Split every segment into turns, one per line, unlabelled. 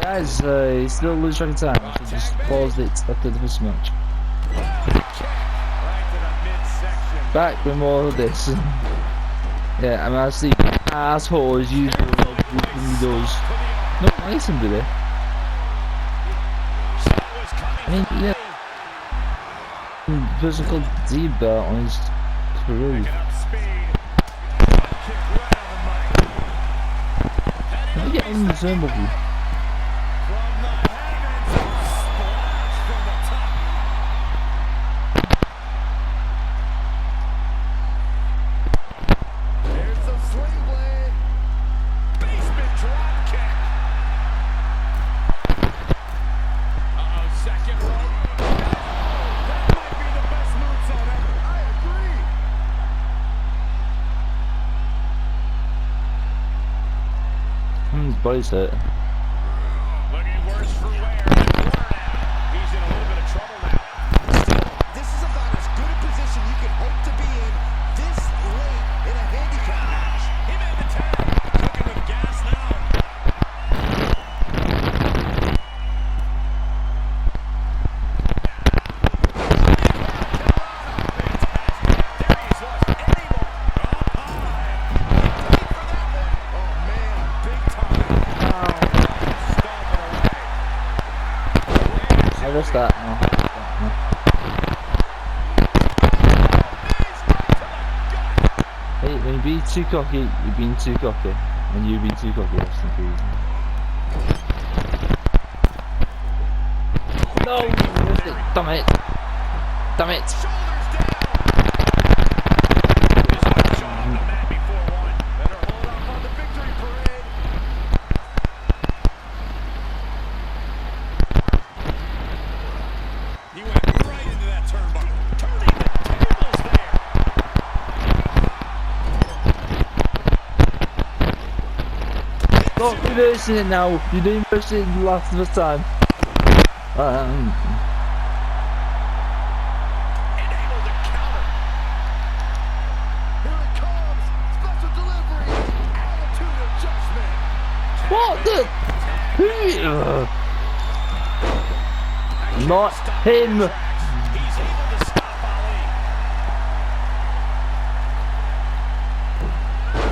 Guys, he's still losing track of time, so just paused it after the first match. Back with more of this. Yeah, I'm actually asshole as usual when he does. Not nice him today. I mean, yeah. Person called Zebra on his career. Let me get on the Zoom with you. His body's hurt.
Looking worse for wear. He's in a little bit of trouble now. Still, this is about as good a position you can hope to be in this late in a handicap match. He made the tag. Cooking with gas now.
What's that? Hey, when you be too cocky, you've been too cocky. And you've been too cocky, that's the reason. No! Damn it! Damn it! Stop reversing it now. You didn't reverse it last time.
Enable the counter. Here it comes. Special delivery. Attitude adjustment.
What the? Not him.
He's able to stop Ali.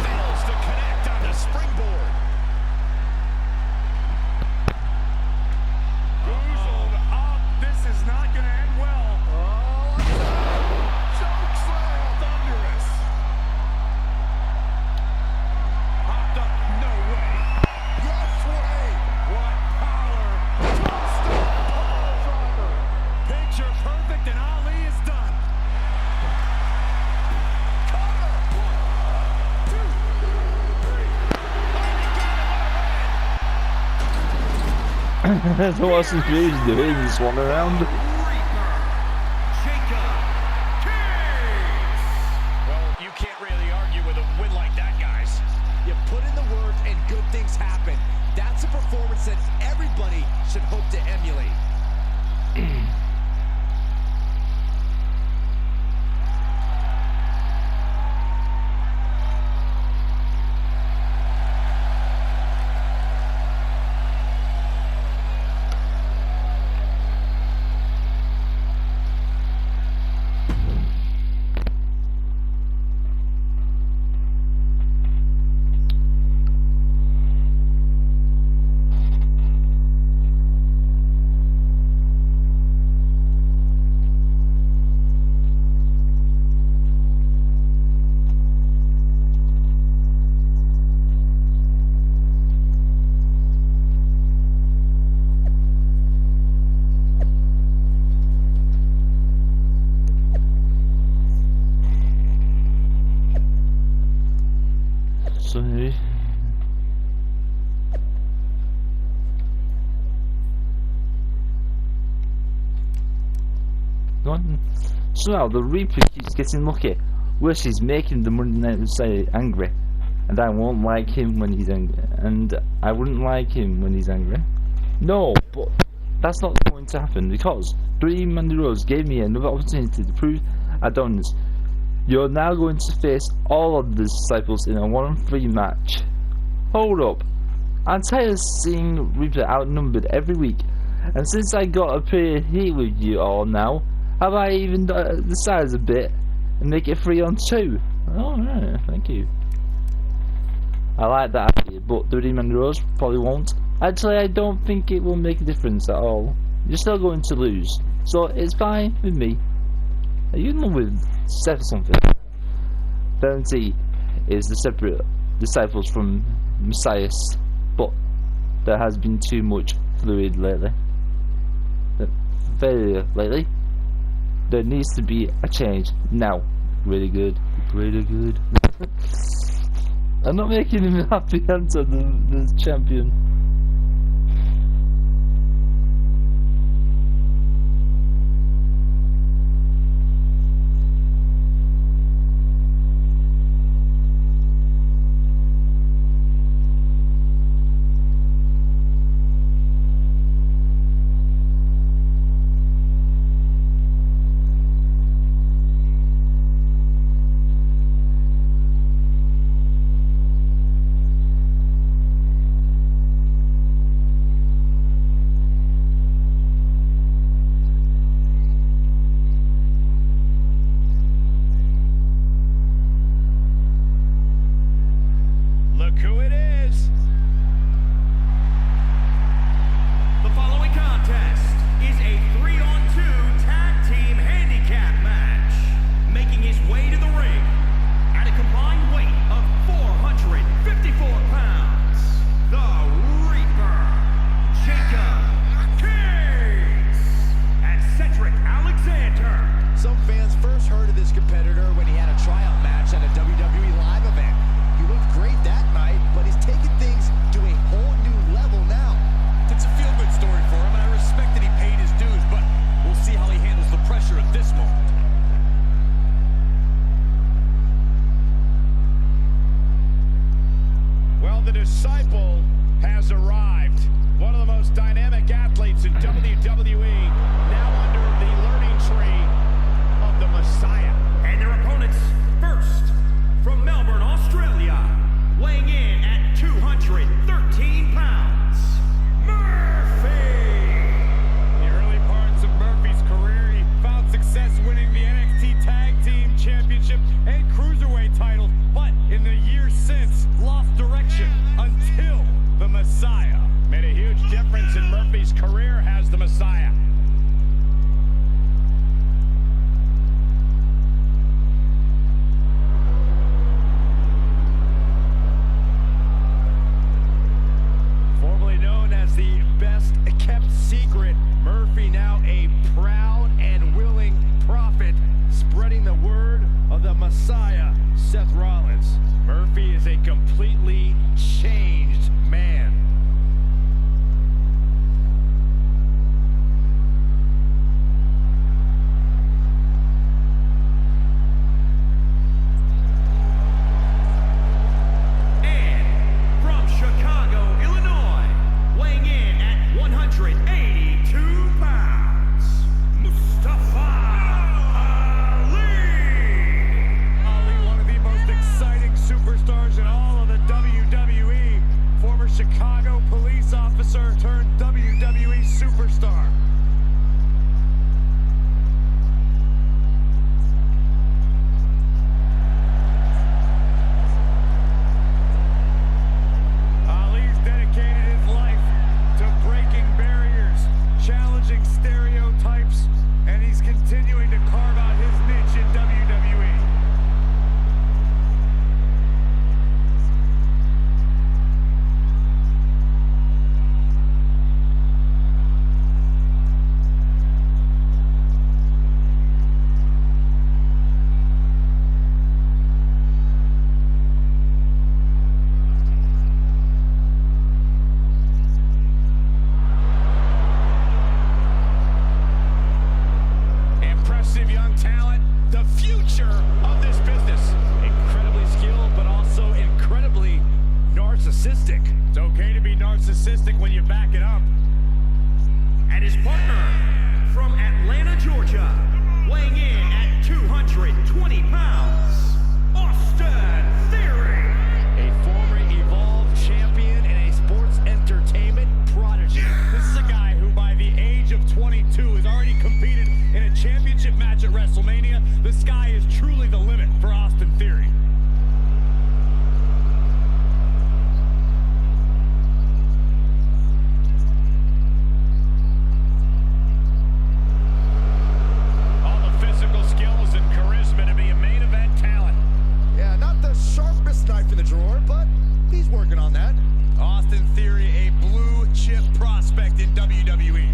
Fails to connect on the springboard. Boozled up. This is not going to end well. Oh, choke slam. Thunderous. Hopped up. No way. Yes way. What power. Picture perfect, and Ali is done. Cover. 1, 2, 3.
So what's his face doing? He's swan around.
Well, you can't really argue with a win like that, guys. You put in the work and good things happen. That's a performance that everybody should hope to emulate.
Sorry. Go on. Somehow the Reaper keeps getting lucky. Worse, he's making the Monday Night say angry, and I won't like him when he's angry, and I wouldn't like him when he's angry. No, but that's not going to happen because 3 Mandy Rose gave me another opportunity to prove I don't. You're now going to face all of the disciples in a 1-on-3 match. Hold up. I'm tired of seeing Reaper outnumbered every week, and since I got up here with you all now, have I even the size a bit and make it 3-on-2? Oh, yeah, thank you. I like that idea, but the Redeemer Rose probably won't. Actually, I don't think it will make a difference at all. You're still going to lose, so it's fine with me. Are you in love with Seth or something? Valenti is the separate disciples from Messias, but there has been too much fluid lately. Failure lately. There needs to be a change now. Really good. Really good. I'm not making him happy, Hunter, the champion.
Look who it is.
The following contest is a 3-on-2 tag team handicap match. Making his way to the ring at a combined weight of 454 pounds, the Reaper, Jacob Case, and Cedric Alexander.
Some fans first heard of this competitor when he had a tryout match at a WWE live event. He looked great that night, but he's taken things to a whole new level now.
It's a feel-good story for him, and I respect that he paid his dues, but we'll see how he handles the pressure at this moment.
Well, the disciple has arrived. One of the most dynamic athletes in WWE, now under the learning tree of the Messiah.
And their opponents first, from Melbourne, Australia, weighing in at 213 pounds, Murphy!
In the early parts of Murphy's career, he found success winning the NXT Tag Team Championship and Cruiserweight titles, but in the years since, lost direction until the Messiah.
Made a huge difference in Murphy's career as the Messiah.
Formerly known as the best-kept secret, Murphy now a proud and willing prophet, spreading the word of the Messiah, Seth Rollins. Murphy is a completely changed man.
And from Chicago, Illinois, weighing in at 182 pounds, Mustafa Ali!
Ali, one of the most exciting superstars in all of the WWE. Former Chicago police officer turned WWE superstar. Ali's dedicated his life to breaking barriers, challenging stereotypes, and he's continuing to carve out his niche in WWE.
Impressive young talent, the future of this business.
Incredibly skilled, but also incredibly narcissistic. It's okay to be narcissistic when you back it up.
And his partner, from Atlanta, Georgia, weighing in at 220 pounds, Austin Theory!
A former Evolve champion and a sports sky is truly the limit for Austin Theory.
All the physical skills and charisma to be a main event talent.
Yeah, not the sharpest knife in the drawer, but he's working on that.
Austin Theory, a blue chip prospect in WWE.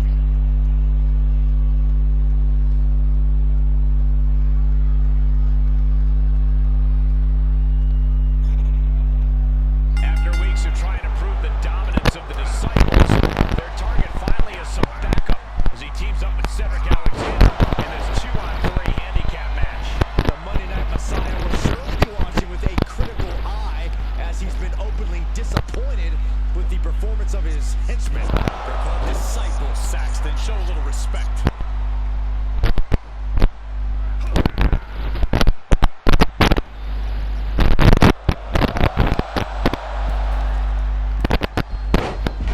After weeks of trying to prove the dominance of the Disciples, their target finally has some backup as he teams up with Cedric Alexander in this 2-on-3 handicap match.
The Monday Night Messiah will surely be watching with a critical eye as he's been openly disappointed with the performance of his henchmen.
They're called disciples, Saxton. Show a little respect.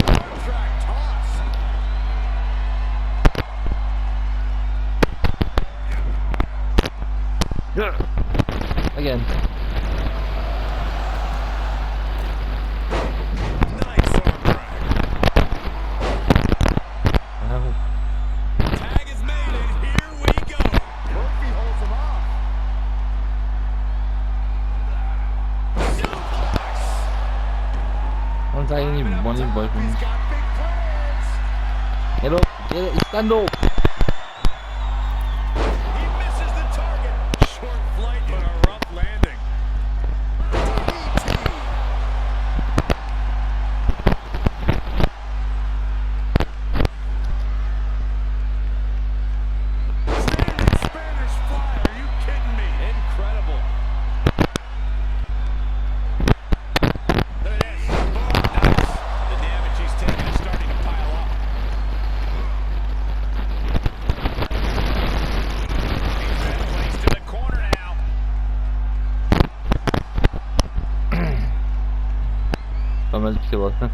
Contract toss.
Again.
Nice arm drag.
Well,
Tag is made, and here we go.
Murphy holds him off.
Suplex.
one time you one
He's
boyfriend.
got big plans.
Get up, get it, stand up.
He misses the target. Short flight, but a rough landing.
DDT.
Standing Spanish fly. Are you kidding me? Incredible.
Look at this. Nice. The damage he's taken is starting to pile up. He's been placed in the corner now.
I'm a killer.
An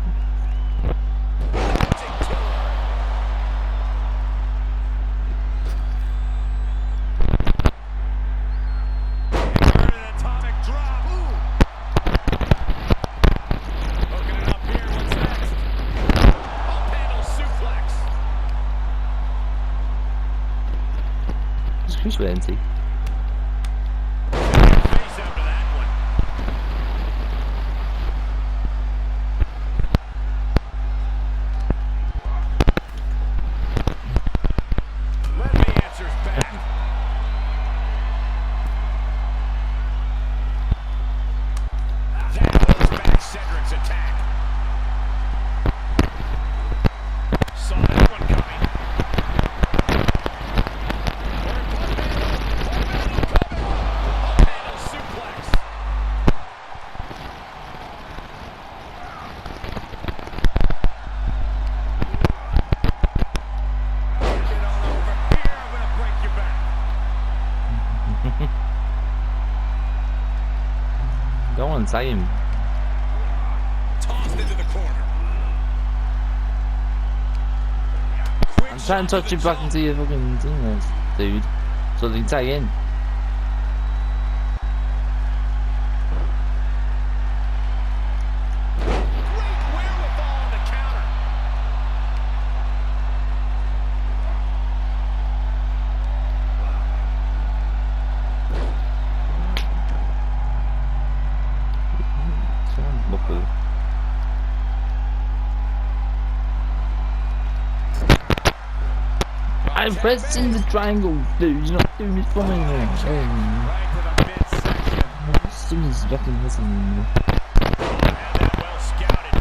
atomic drop. Hooking it up here. What's next?
Up handle suplex.
Who's Lindsay?
Face after that one. Murphy answers back. That holds back Cedric's attack. Saw that one coming. Up handle suplex.
Get on over here. I'm gonna break your back.
Go on, say him.
Tossed into the corner.
I'm trying to touch you back into your fucking thing, there, dude. So they can tag in.
Great wherewithal on the counter.
Buckle. I'm pressing the triangle, dude. You're not doing it for me.
Right to the midsection.
As soon as you fucking listen.
Had that well scouted.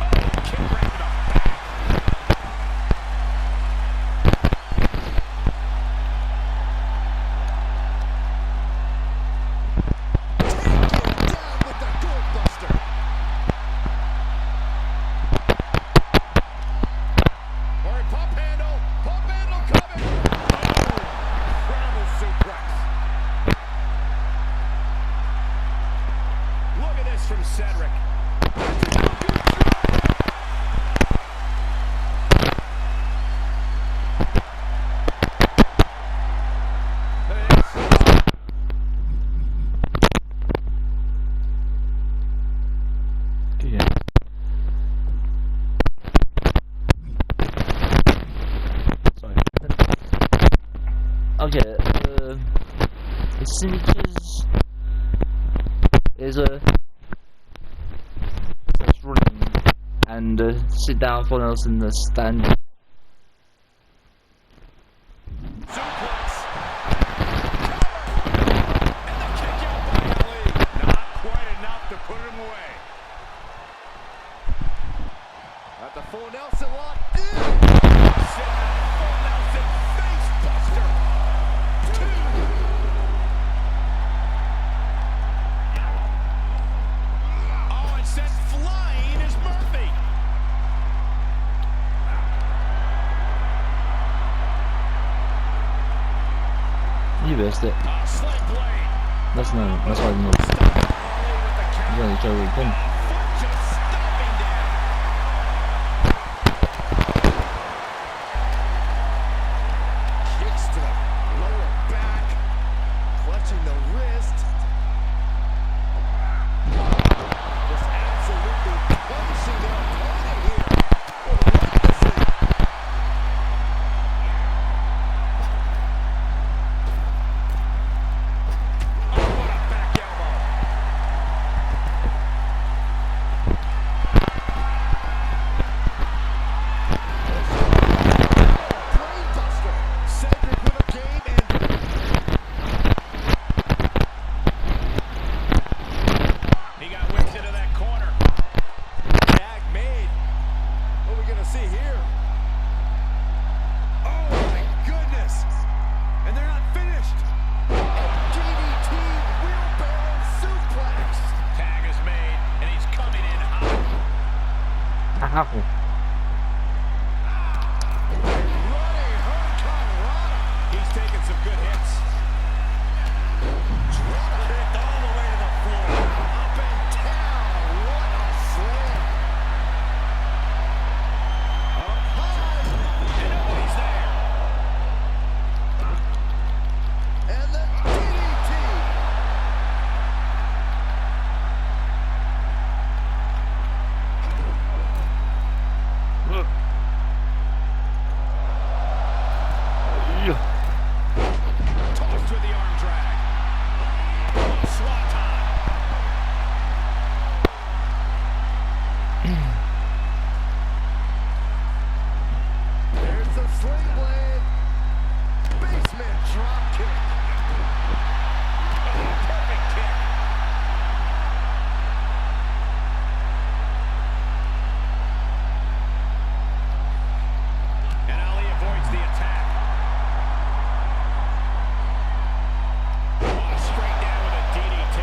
Oh, kick right to the back.
Down with the doorbuster.
Or pump handle coming. Oh, incredible suplex.
signatures is Seth Rollins and sit down for else in the stand.
Suplex. And the kick out by Ali. Not quite enough to put him away.
At the full Nelson lock. Full
Nelson face buster. 2. Oh, and sent flying is Murphy.
You missed it.
Sling blade.
That's why I didn't know. He's only trying to pin.
Foot just stomping down.
Kicks to the lower back. Clutching the wrist. Just absolutely punishing their opponent here. Relentlessly.
Oh, what a back elbow.
Brainbuster. Cedric with a game and
He got whipped into that corner.
tag made. What are we gonna see here? Oh my goodness! And they're not finished. A DDT wheelbarrow suplex.
Tag is made, and he's coming in hot.
Ow.
Running hurricanrana.
He's taking some good hits.
Drop kick all the way to the floor. Up and down. What a slam. Up high.
And nobody's there.
And the DDT.
Tossed with the arm drag. Oh, swanton.
There's the sling blade. Basement drop kick.
Oh, perfect kick. And Ali avoids the attack. Oh, straight down with a DDT.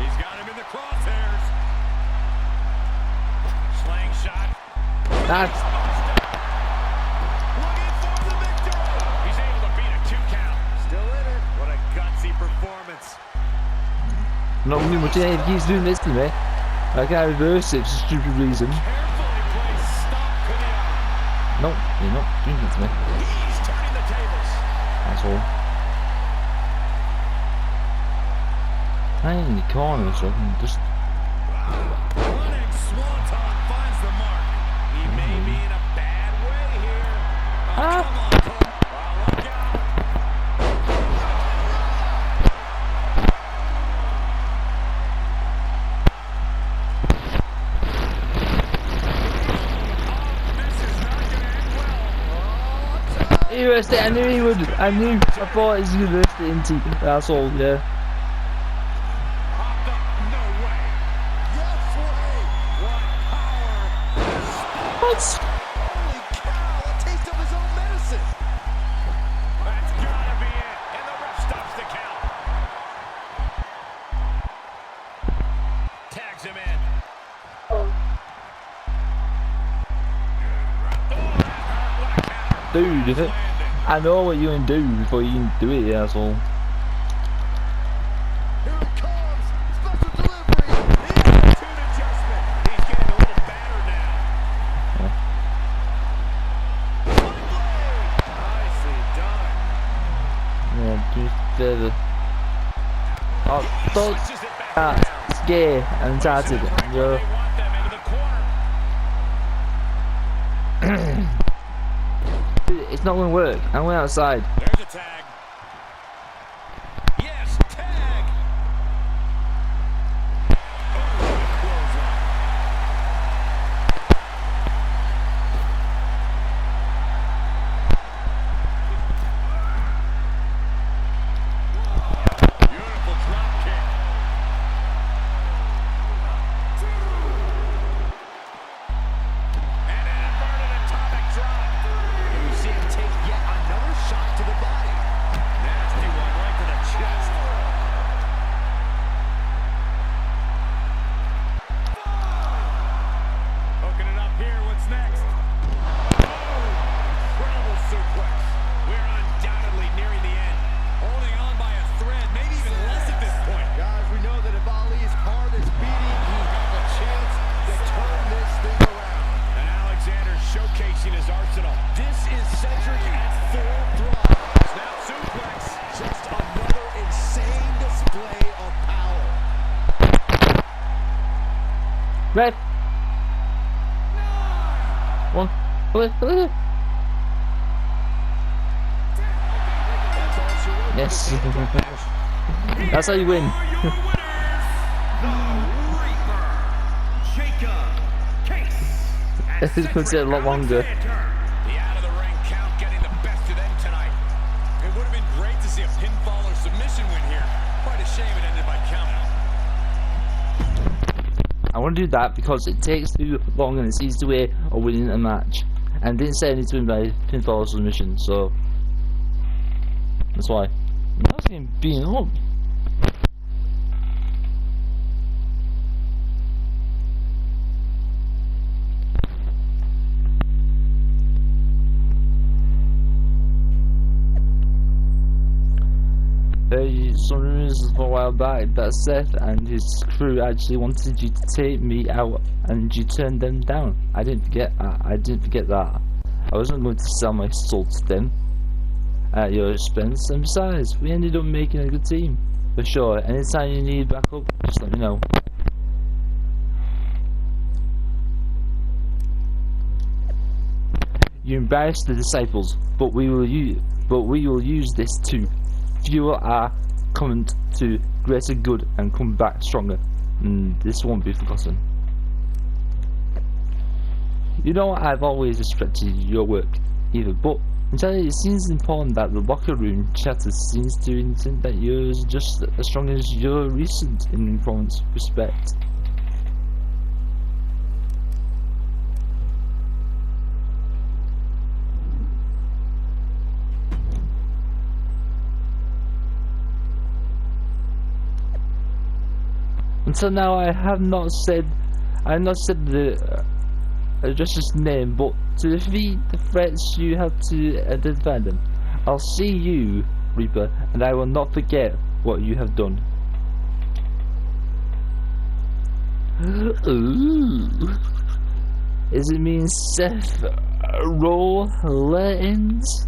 He's got him in the crosshairs. Slingshot.
That's
Looking for the victory. He's able to beat a 2 count.
Still in it.
What a gutsy performance.
not really much. He keeps doing this to me. I can't reverse it for stupid reason.
Carefully placed stop to the arm.
No, you're not doing it to me.
He's turning the tables.
Asshole. Hang in the corner so I can just.
Running swanton finds the mark. He may be in a bad way here. Oh,
Ah.
come on, Cole. Oh, look out. Oh, this is not going to end well.
He reversed it. I knew he would. I knew. I thought he was going to reverse it into. That's all. Yeah.
Popped up. No way.
Yes way.
What power.
What?
Holy cow. A taste of his own medicine.
That's got to be it. And the ref stops the count. Tags him in. Oh, that hurt. What a counter.
Dude, if it, I know what you can do before you can do it, you asshole.
Here it comes. Special delivery.
Attitude adjustment. He's getting a little battered now. One blade. Nicely done.
Yeah, just further. Oh, don't.
Switches it back around.
That's scary and started.
Right where
Yo.
they want them, into the corner.
It's not going to work. I went outside.
There's a tag.
Ref! One. Yes. That's how you win. This is going to take a lot longer.
The out of the ring count getting the best of them tonight. It would have been great to see a pinfall or submission win here. Quite a shame it ended by count.
I want to do that because it takes too long and it's easy way of winning a match. And didn't say I need to win by pinfall or submission, so that's why. I was getting beaten up. Some rumors for a while back that Seth and his crew actually wanted you to take me out and you turned them down. I didn't forget that. I wasn't going to sell my soul to them at your expense, and besides, we ended up making a good team. For sure, anytime you need backup, just let me know. You embarrassed the disciples, but we will use this to fuel our commitment to greater good and come back stronger. This won't be forgotten. You know, I've always respected your work, Eva, but instead it seems important that the locker room chatter seems to intend that you're just as strong as your recent in performance. Respect. Until now, I have not said the addresser's name, but to defeat the threats, you have to identify them. I'll see you, Reaper, and I will not forget what you have done. Ooh. Does it mean Seth Rollins?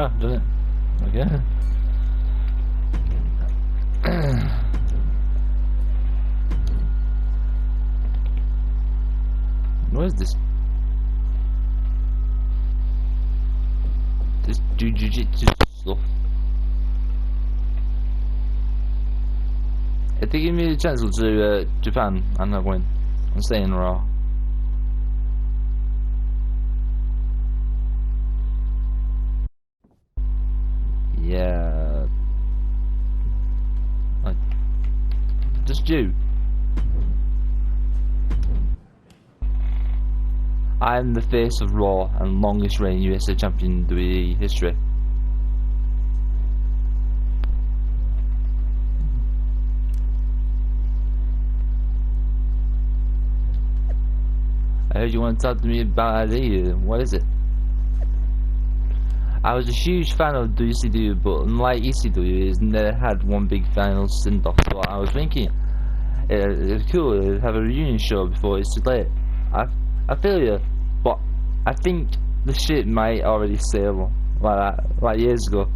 Oh, done it. Okay. What is this? This jiu-jitsu stuff. If they give me the chance to Japan and I win, I'm staying Raw. Yeah. Just you. I am the face of Raw and longest reigning USA champion in WWE history. I heard you want to talk to me about idea. What is it? I was a huge fan of WCW, but unlike ECW, it's never had one big final send-off. So I was thinking it's cool to have a reunion show before it's too late. I feel you, but I think the shit might already sail like years ago.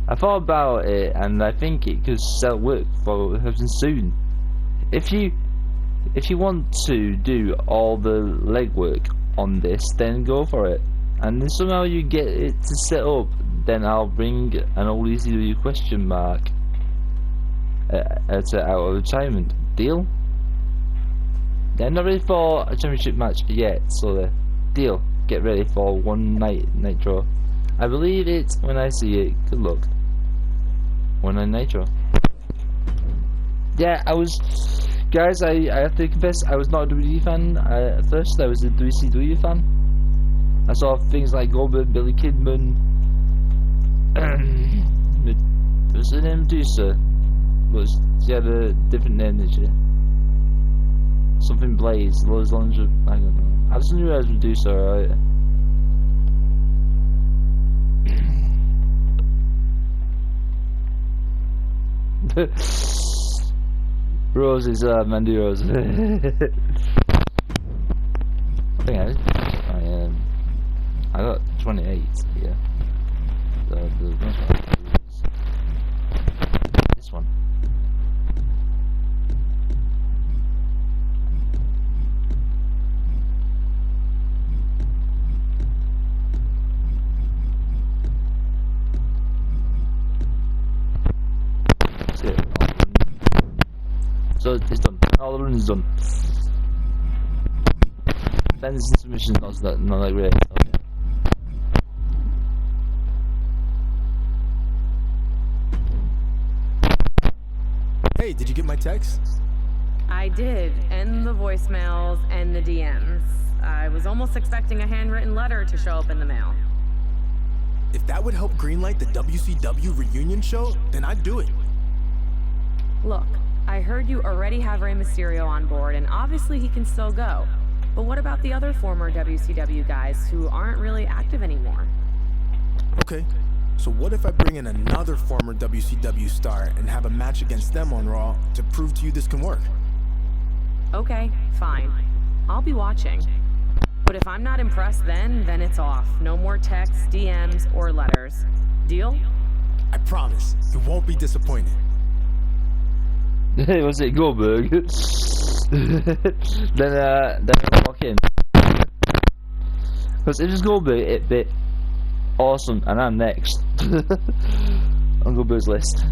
I thought about it, and I think it could sell work for happening soon. If you want to do all the legwork on this, then go for it. And if somehow you get it to set up, then I'll bring an old ECW question mark out of retirement. Deal? They're not ready for a championship match yet, so deal. Get ready for one night Nitro. I believe it when I see it. Good luck. One night Nitro. Yeah, guys, I have to confess, I was not a WWE fan at first. I was a WCW fan. I saw things like Goldberg, Billy Kidman. Was the name Medusa? She had a different name, did she? Something Blaze, Lois Langer, I don't know. I just knew I was Medusa, right? Rose is Mandy Rose. I think I got 28 here. The next one is this one. That's it. So it's done. All the run is done. Fence and submission not that great. Okay.
Hey, did you get my text?
I did, and the voicemails and the DMs. I was almost expecting a handwritten letter to show up in the mail.
If that would help greenlight the WCW reunion show, then I'd do it.
Look, I heard you already have Rey Mysterio on board, and obviously he can still go. But what about the other former WCW guys who aren't really active anymore?
Okay, so what if I bring in another former WCW star and have a match against them on Raw to prove to you this can work?
Okay, fine. I'll be watching. But if I'm not impressed then it's off. No more texts, DMs, or letters. Deal?
I promise, you won't be disappointed.
Hey, was it Goldberg? then I'll walk in. Because if it's Goldberg, it'd be awesome, and I'm next on Goldberg's list.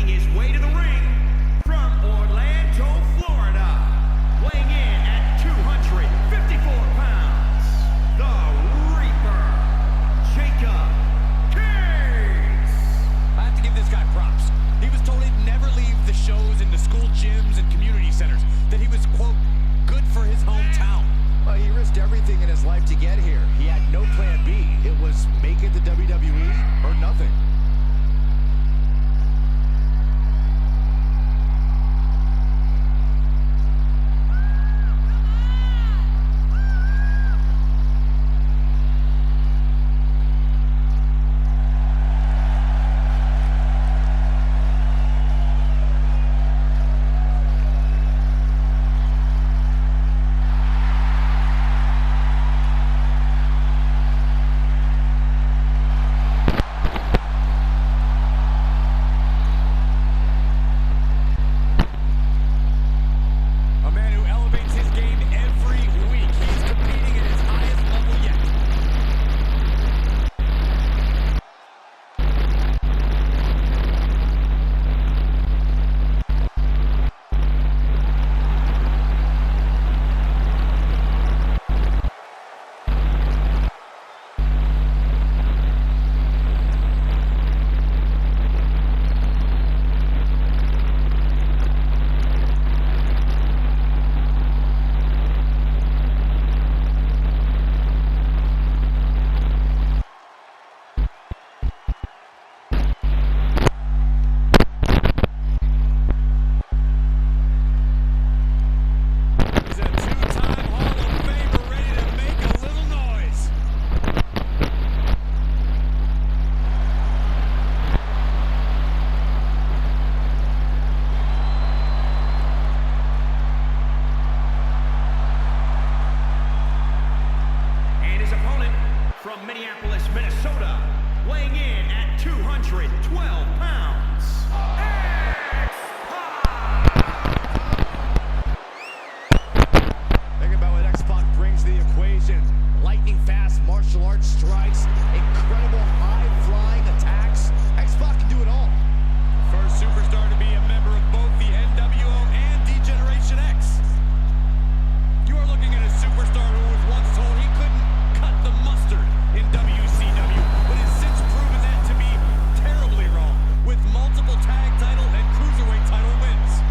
making his way to the ring from Orlando, Florida, weighing in at 254 pounds, the Reaper, Jacob Case.
I have to give this guy props. He was told he'd never leave the shows in the school gyms and community centers, that he was, quote, good for his hometown.
Well, he risked everything in his life to get here. He had no plan B. It was make it to WWE or nothing.
From Minneapolis, Minnesota, weighing in at 212 pounds, X-Pac!
Think about what X-Pac brings to the equation. Lightning fast martial arts strikes, incredible high-flying attacks. X-Pac can do it all.
First superstar to be a member of both the NWO and D-Generation X. You are looking at a superstar who was once told he couldn't cut the mustard in WCW, but has since proven that to be terribly wrong, with multiple tag title and cruiserweight title wins.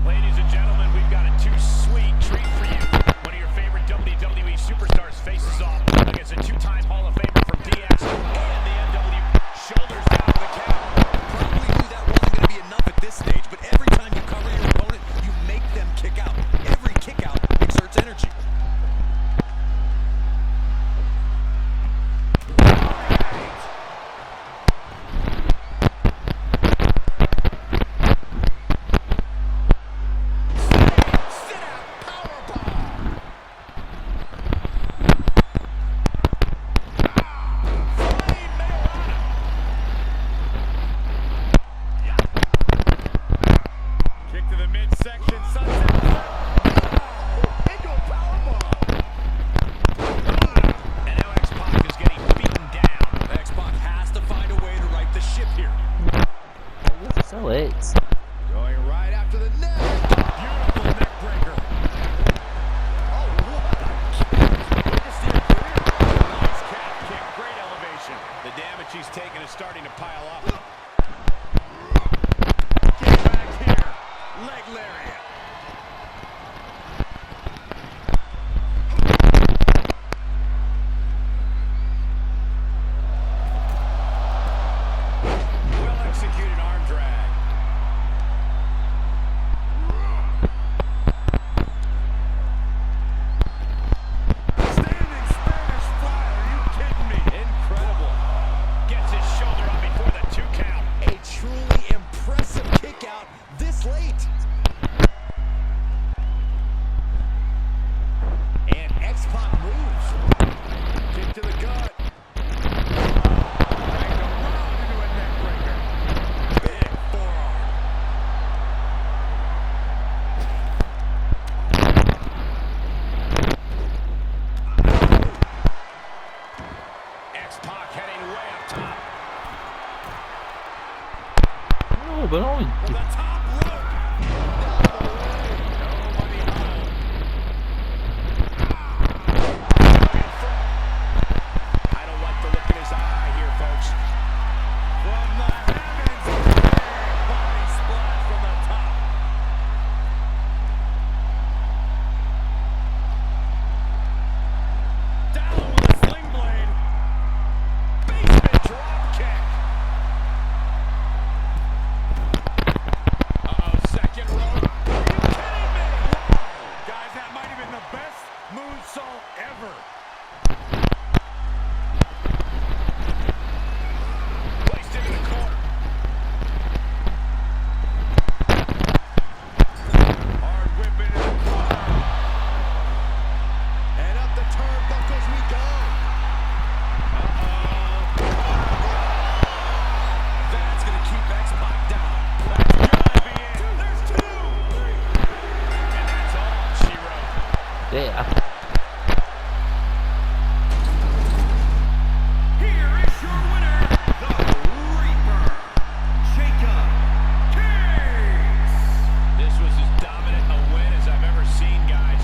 Ladies and gentlemen, we've got a too-sweet treat for you. One of your favorite WWE superstars faces off against a two-time Hall of Famer from DX and the NW. Shoulders down to the count.
Probably knew that wasn't going to be enough at this stage, but every time you cover your opponent, you make them kick out. Every kick out exerts energy.
Kick to the midsection, sunset. Into a powerbomb. And now X-Pac is getting beaten down.
X-Pac has to find a way to right the ship here.
So it's
Going right after the neck.
Beautiful neck breaker.
Oh, what a kick. Way to steer clear.
Nice calf kick, great elevation. The damage he's taken is starting to pile up. Get back here. Leg lariat. Well executed arm drag. Standing Spanish fly, are you kidding me? Incredible. Gets his shoulder up before the 2 count.
A truly impressive kick out this late.
From the top rope. Nobody home.
I don't like the look in his eye here, folks.
From the heavens. Body splash from the top. Down with a sling blade.
Basement drop kick. Second rope.
Are you kidding me? Guys, that might have been the best moonsault ever.
Placed into the corner.
Hard whip into the corner. And up the turnbuckles we go. That's going to keep X-Pac down. That's gotta be it. There's two.
And that's all she wrote.
Yeah.
Here is your winner, the Reaper, Jacob Case.
This was as dominant a win as I've ever seen, guys.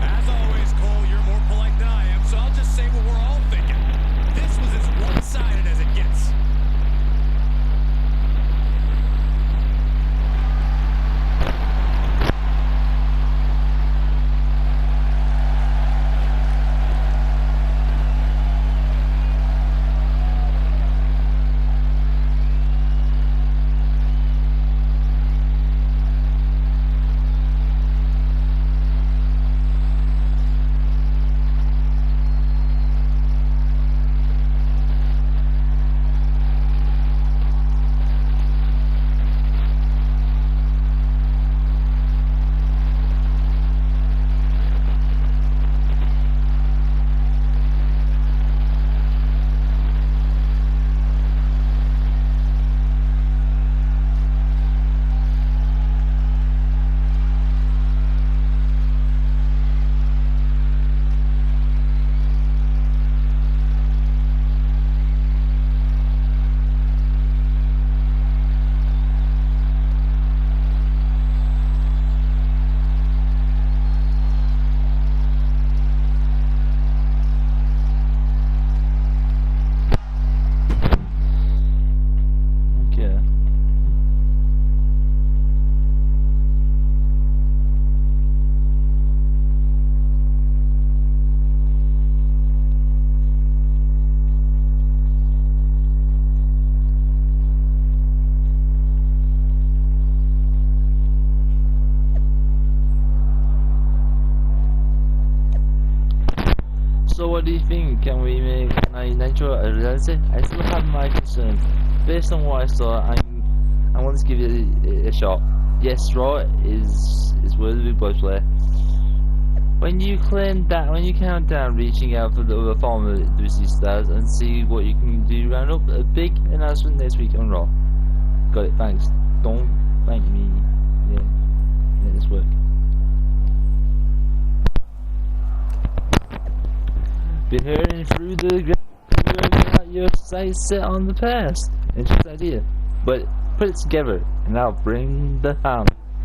As always, Cole, you're more polite than I am, so I'll just say what we're all thinking. This was as one-sided as it gets.
Okay. So what do you think? Can we make Nitro a reality? I still have my concerns. Based on what I saw, I want to give it a shot. Yes, Raw is worthy of play. When you claim that, when you count down, reaching out for the other former WC stars and see what you can do, round up a big announcement next week on Raw. Got it, thanks. Don't thank me. Yeah, make this work. Been hearing through the ground your sights set on the past. Interesting idea. But put it together and I'll bring the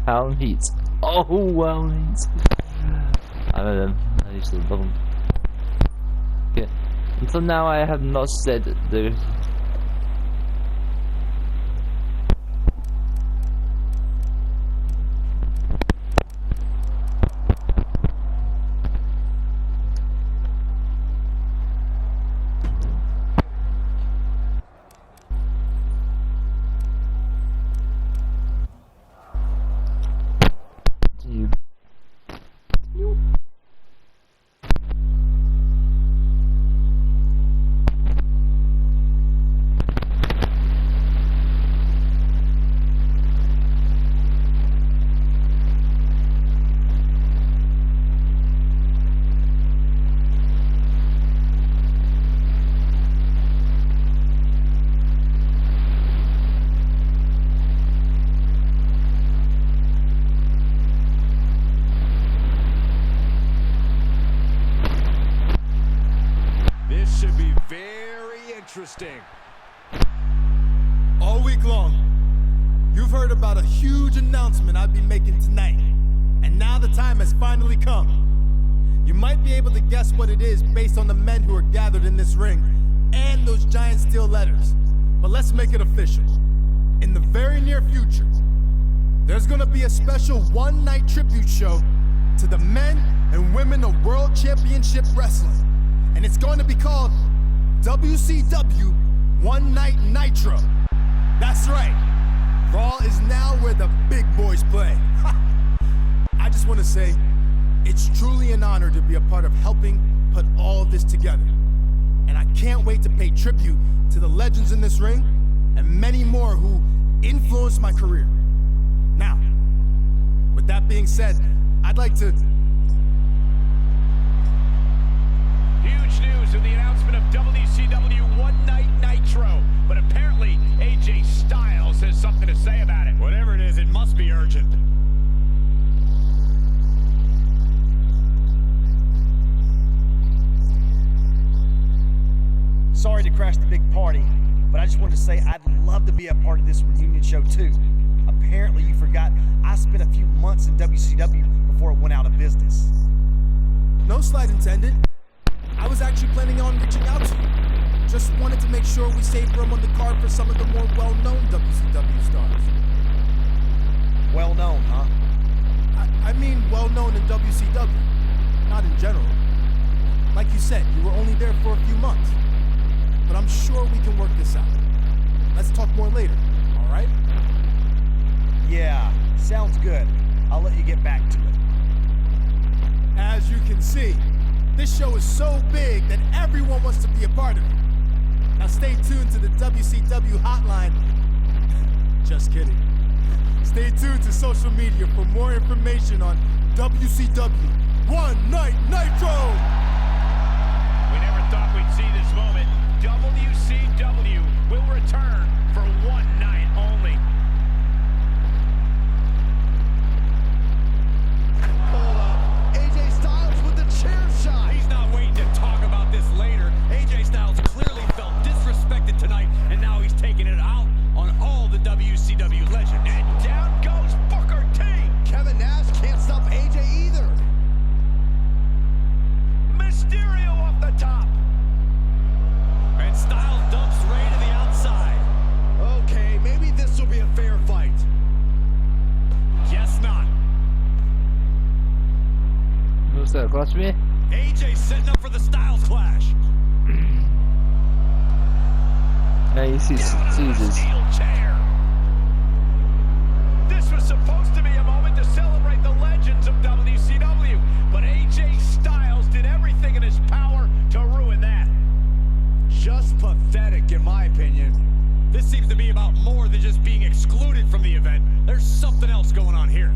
Harlem Heat. Oh, well, I know them. I used to love them. Okay. Until now, I have not said the.
This should be very interesting. All week long,
You've heard about a huge announcement I'll be making tonight, and now the time has finally come. You might be able to guess what it is based on the men who are gathered in this ring and those giant steel letters. But let's make it official. In the very near future, there's gonna be a special one-night tribute show to the men and women of World Championship Wrestling. And it's going to be called WCW One Night Nitro. That's right. Raw is now where the big boys play. I just want to say, it's truly an honor to be a part of helping put all of this together. And I can't wait to pay tribute to the legends in this ring and many more who influenced my career. Now, with that being said, I'd like to...
Huge news with the announcement of WCW One Night Nitro. But apparently, AJ Styles has something to say about it.
Whatever it is, it must be urgent.
Sorry to crash the big party, but I just wanted to say I'd love to be a part of this reunion show too. Apparently you forgot I spent a few months in WCW before it went out of business.
No slight intended. I was actually planning on reaching out to you. Just wanted to make sure we saved room on the card for some of the more well-known WCW stars.
Well-known, huh?
I mean well-known in WCW, not in general. Like you said, you were only there for a few months. But I'm sure we can work this out. Let's talk more later, all right?
Yeah, sounds good. I'll let you get back to it.
As you can see, this show is so big that everyone wants to be a part of it. Now stay tuned to the WCW hotline. Just kidding. Stay tuned to social media for more information on WCW One Night Nitro!
We never thought we'd see this moment. WCW will return for one night only.
Hold up. AJ Styles with the chair shot.
He's not waiting to talk about this later. AJ Styles clearly felt disrespected tonight, and now he's taking it out on all the WCW legends.
And down goes Booker T.
Kevin Nash can't stop AJ either.
Mysterio off the top.
And Styles dumps Ray to the outside.
Okay, maybe this will be a fair fight.
Guess not.
What's that, class me?
AJ setting up for the Styles clash.
Yeah, you see Caesars.
Steel chair. This was supposed to be a moment to celebrate the legends of WCW, but AJ Styles did everything in his power to ruin that.
Just pathetic, in my opinion.
This seems to be about more than just being excluded from the event. There's something else going on here.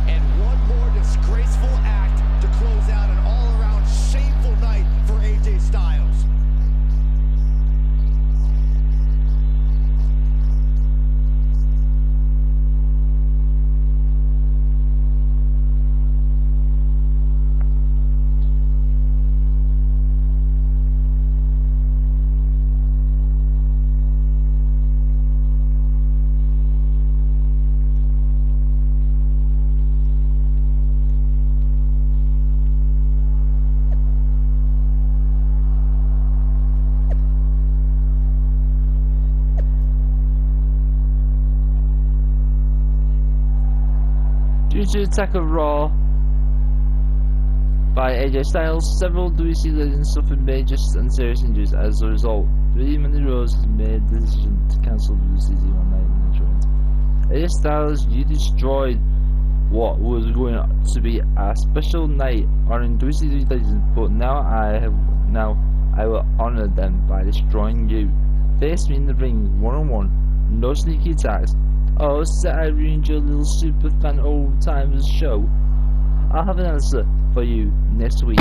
And one more disgraceful act to close out an all-around shameful night for AJ Styles.
Due to attack of Raw by AJ Styles, several WC legends suffered major and serious injuries as a result. Mandy Rose has made the decision to cancel WCW One Night Nitro. AJ Styles, you destroyed what was going to be a special night honoring WCW legends, but I will honor them by destroying you. Face me in the ring, one-on-one, no sneaky attacks. Oh, Seth, I ruined your little super fan old timers show. I'll have an answer for you next week.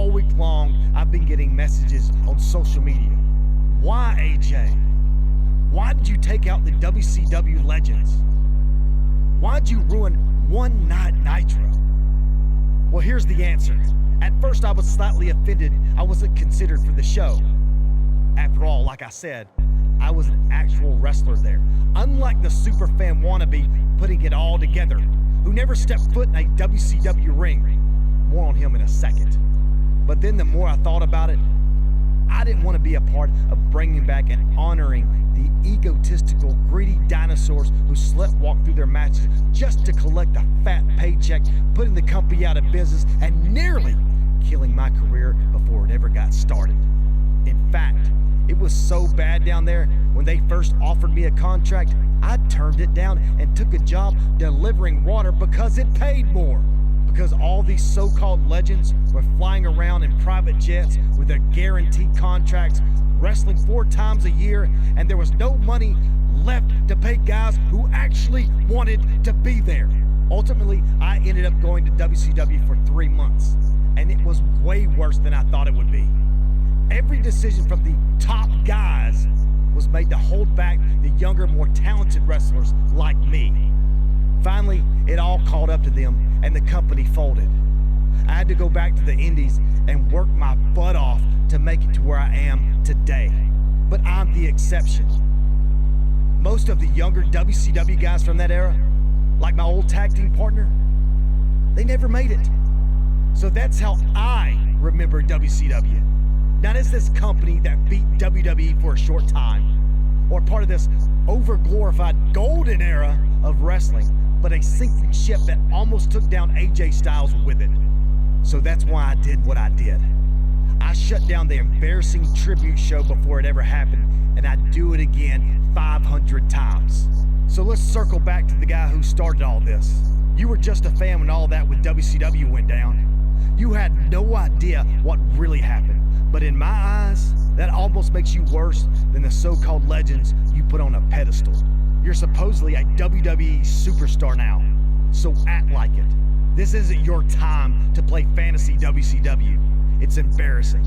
all week long, I've been getting messages on social media. Why, AJ? Why did you take out the WCW legends? Why'd you ruin One Night Nitro? Well, here's the answer. At first, I was slightly offended I wasn't considered for the show. After all, like I said, I was an actual wrestler there. Unlike the superfan wannabe putting it all together, who never stepped foot in a WCW ring. More on him in a second. But then the more I thought about it, I didn't want to be a part of bringing back and honoring the egotistical, greedy dinosaurs who sleptwalk through their matches just to collect a fat paycheck, putting the company out of business, and nearly killing my career before it ever got started. In fact, it was so bad down there, when they first offered me a contract, I turned it down and took a job delivering water because it paid more. Because all these so-called legends were flying around in private jets with their guaranteed contracts, wrestling 4 times a year, and there was no money left to pay guys who actually wanted to be there. Ultimately, I ended up going to WCW for 3 months, and it was way worse than I thought it would be. Every decision from the top guys was made to hold back the younger, more talented wrestlers like me. Finally, it all caught up to them, and the company folded. I had to go back to the Indies and work my butt off to make it to where I am today. But I'm the exception. Most of the younger WCW guys from that era, like my old tag team partner, they never made it. So that's how I remember WCW. Not as this company that beat WWE for a short time, or part of this over-glorified golden era of wrestling, but a sinking ship that almost took down AJ Styles with it. So that's why I did what I did. I shut down the embarrassing tribute show before it ever happened, and I'd do it again 500 times. So let's circle back to the guy who started all this. You were just a fan when all that with WCW went down. You had no idea what really happened. But in my eyes, that almost makes you worse than the so-called legends you put on a pedestal. You're supposedly a WWE superstar now, so act like it. This isn't your time to play fantasy WCW. It's embarrassing.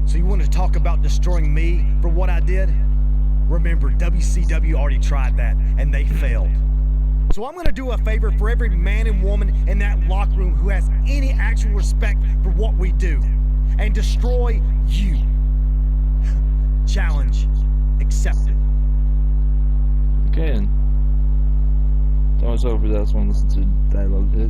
So you want to talk about destroying me for what I did? Remember, WCW already tried that, and they failed. So I'm going to do a favor for every man and woman in that locker room who has any actual respect for what we do, and destroy you. Challenge accepted.
Okay, and that was over. That's one. Listen to dialogue here.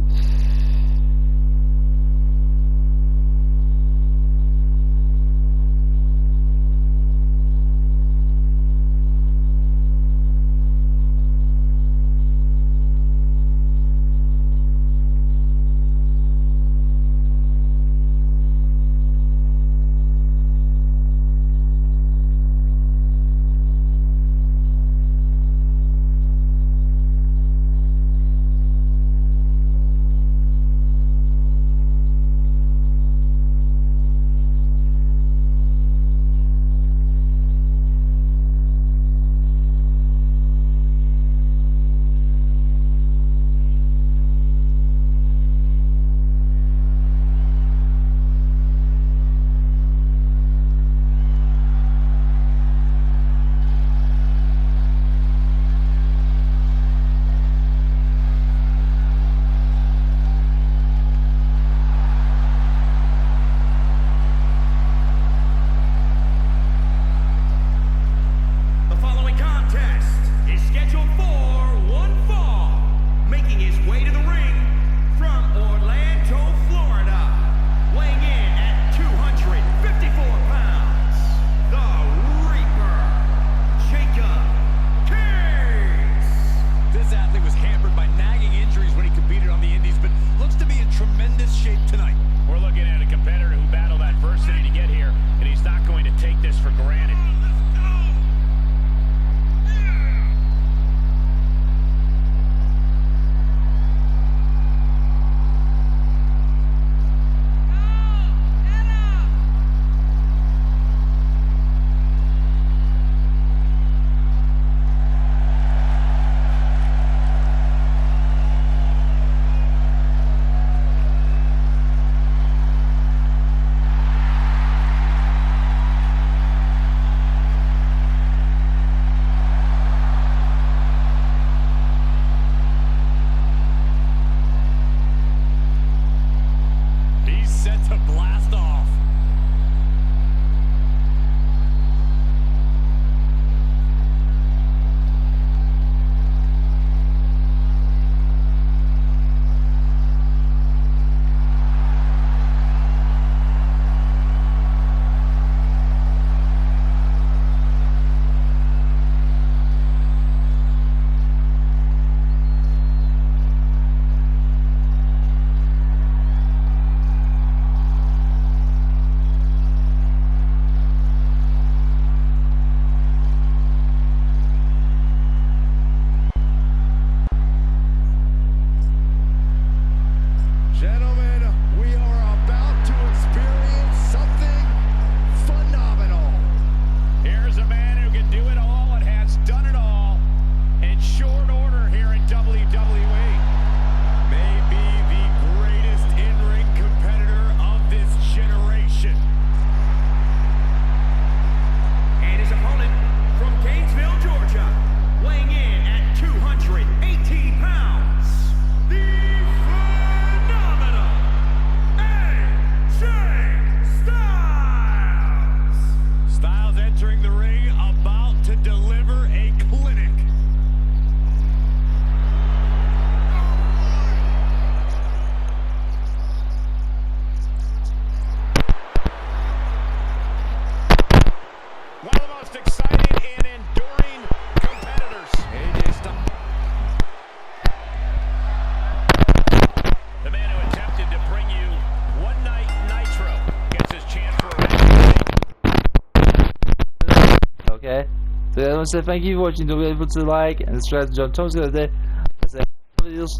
So I want to say thank you for watching. Don't forget to like and subscribe to John Thomas. I say, videos.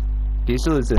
Peace to listen.